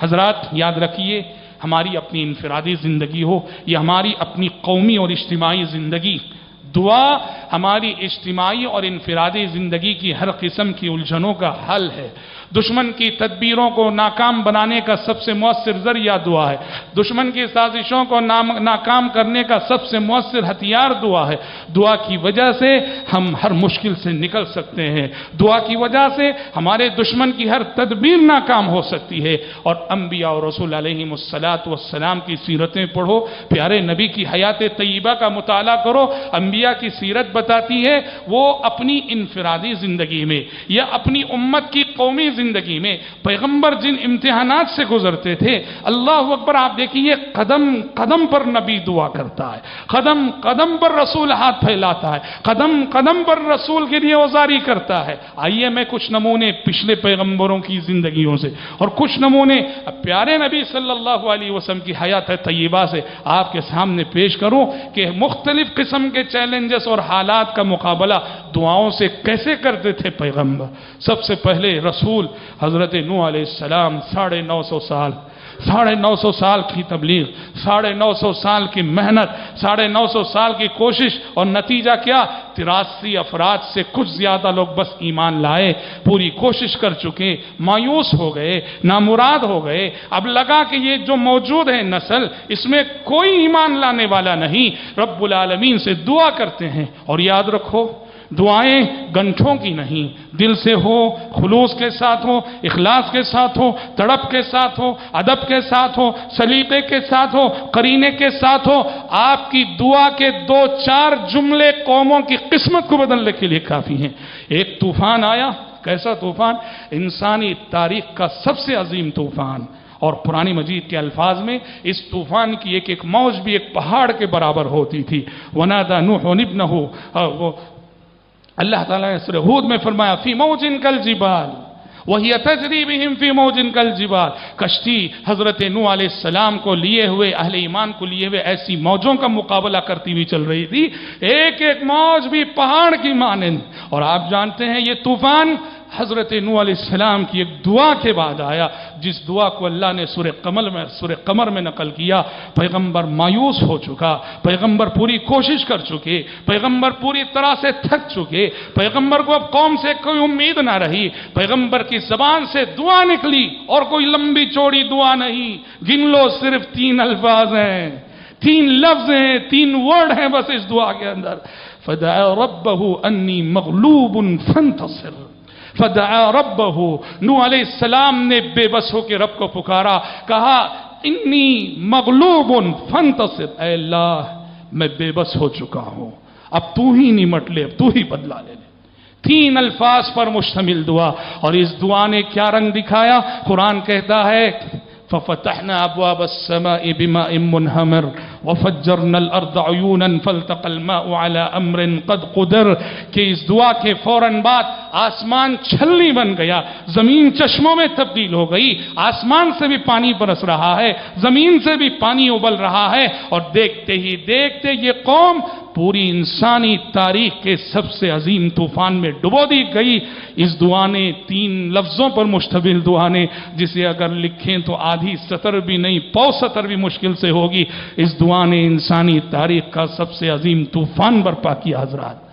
حضرات یاد رکھیے، ہماری اپنی انفرادی زندگی ہو یا ہماری اپنی قومی اور اجتماعی زندگی، دعا ہماری اجتماعی اور انفرادی زندگی کی ہر قسم کی الجھنوں کا حل ہے۔ دشمن کی تدبیروں کو ناکام بنانے کا سب سے مؤثر ذریعہ دعا ہے۔ دشمن کی سازشوں کو ناکام کرنے کا سب سے مؤثر ہتھیار دعا ہے۔ دعا کی وجہ سے ہم ہر مشکل سے نکل سکتے ہیں، دعا کی وجہ سے ہمارے دشمن کی ہر تدبیر ناکام ہو سکتی ہے۔ اور انبیاء اور رسول علیہم السلام کی سیرتیں پڑھو، پیارے نبی کی حیات طیبہ کا مطالعہ کرو۔ انبیاء کی سیرت بتاتی ہے وہ اپنی انفرادی زندگی میں یا اپنی امت کی قومی زندگی میں پیغمبر جن امتحانات سے گزرتے تھے، اللہ اکبر، آپ دیکھیے قدم قدم پر نبی دعا کرتا ہے، قدم قدم پر رسول ہاتھ پھیلاتا ہے، قدم قدم پر رسول کے لیے اوزاری کرتا ہے۔ آئیے میں کچھ نمونے پچھلے پیغمبروں کی زندگیوں سے اور کچھ نمونے پیارے نبی صلی اللہ علیہ وسلم کی حیات طیبہ سے آپ کے سامنے پیش کروں کہ مختلف قسم کے چیلنجز اور حالات کا مقابلہ دعاؤں سے کیسے کرتے تھے پیغمبر۔ سب سے پہلے رسول حضرت نوح علیہ السلام 950 سال کی تبلیغ، 950 سال کی محنت، 950 سال کی کوشش، اور نتیجہ کیا؟ 83 افراد سے کچھ زیادہ لوگ بس ایمان لائے، پوری کوشش کر چکے، مایوس ہو گئے، نامراد ہو گئے۔ اب لگا کہ یہ جو موجود ہے نسل، اس میں کوئی ایمان لانے والا نہیں۔ رب العالمین سے دعا کرتے ہیں، اور یاد رکھو دعائیں گنٹھوں کی نہیں، دل سے ہو، خلوص کے ساتھ ہو، اخلاص کے ساتھ ہو، تڑپ کے ساتھ ہو، ادب کے ساتھ ہو، سلیقے کے ساتھ ہو، قرینے کے ساتھ ہو۔ آپ کی دعا کے 2-4 جملے قوموں کی قسمت کو بدلنے کے لیے کافی ہیں۔ ایک طوفان آیا، کیسا طوفان؟ انسانی تاریخ کا سب سے عظیم طوفان، اور قرآن مجید کے الفاظ میں اس طوفان کی ایک موج بھی ایک پہاڑ کے برابر ہوتی تھی۔ وَنَادَى نُوحٌ ابْنَهُ، اللہ تعالیٰ نے سورہ ہود میں فرمایا فی موج کالجبال وہی تجری بہم فی موج کالجبال، کشتی حضرت نوح علیہ السلام کو لیے ہوئے، اہل ایمان کو لیے ہوئے ایسی موجوں کا مقابلہ کرتی ہوئی چل رہی تھی، ایک ایک موج بھی پہاڑ کی مانند۔ اور آپ جانتے ہیں یہ طوفان حضرت نوح علیہ السلام کی ایک دعا کے بعد آیا، جس دعا کو اللہ نے سورہ قمر میں نقل کیا۔ پیغمبر مایوس ہو چکا، پیغمبر پوری کوشش کر چکے، پیغمبر پوری طرح سے تھک چکے، پیغمبر کو اب قوم سے کوئی امید نہ رہی، پیغمبر کی زبان سے دعا نکلی، اور کوئی لمبی چوڑی دعا نہیں، گن لو صرف 3 الفاظ ہیں، 3 لفظ ہیں، 3 ورڈ ہیں بس اس دعا کے اندر۔ فدعا ربہ انی مغلوب فانتصر، فدعا ربہ، نوح علیہ السلام نے بے بس ہو کے رب کو پکارا، کہا انی مغلوب فانتصر، اے اللہ میں بے بس ہو چکا ہوں، اب تو ہی نمٹ لے، اب تو ہی بدلا لے۔ 3 الفاظ پر مشتمل دعا، اور اس دعا نے کیا رنگ دکھایا؟ قرآن کہتا ہے فَفَتَحْنَا أَبْوَابَ السَّمَاءِ بِمَاءٍ مُنْهَمِرٍ وَفَجَّرْنَا الْأَرْضَ عُيُونًا فَالْتَقَى الْمَاءُ عَلَى أَمْرٍ قَدْ قُدِرَ، کہ اس دعا کے فوراً بعد آسمان چھلنی بن گیا، زمین چشموں میں تبدیل ہو گئی، آسمان سے بھی پانی برس رہا ہے، زمین سے بھی پانی ابل رہا ہے، اور دیکھتے ہی دیکھتے یہ قوم پوری انسانی تاریخ کے سب سے عظیم طوفان میں ڈبو دی گئی۔ اس دعا نے 3 لفظوں پر مشتمل دعا نے، جسے اگر لکھیں تو آدھی سطر بھی نہیں، پاؤ سطر بھی مشکل سے ہوگی، اس دعا نے انسانی تاریخ کا سب سے عظیم طوفان برپا کیا حضرات۔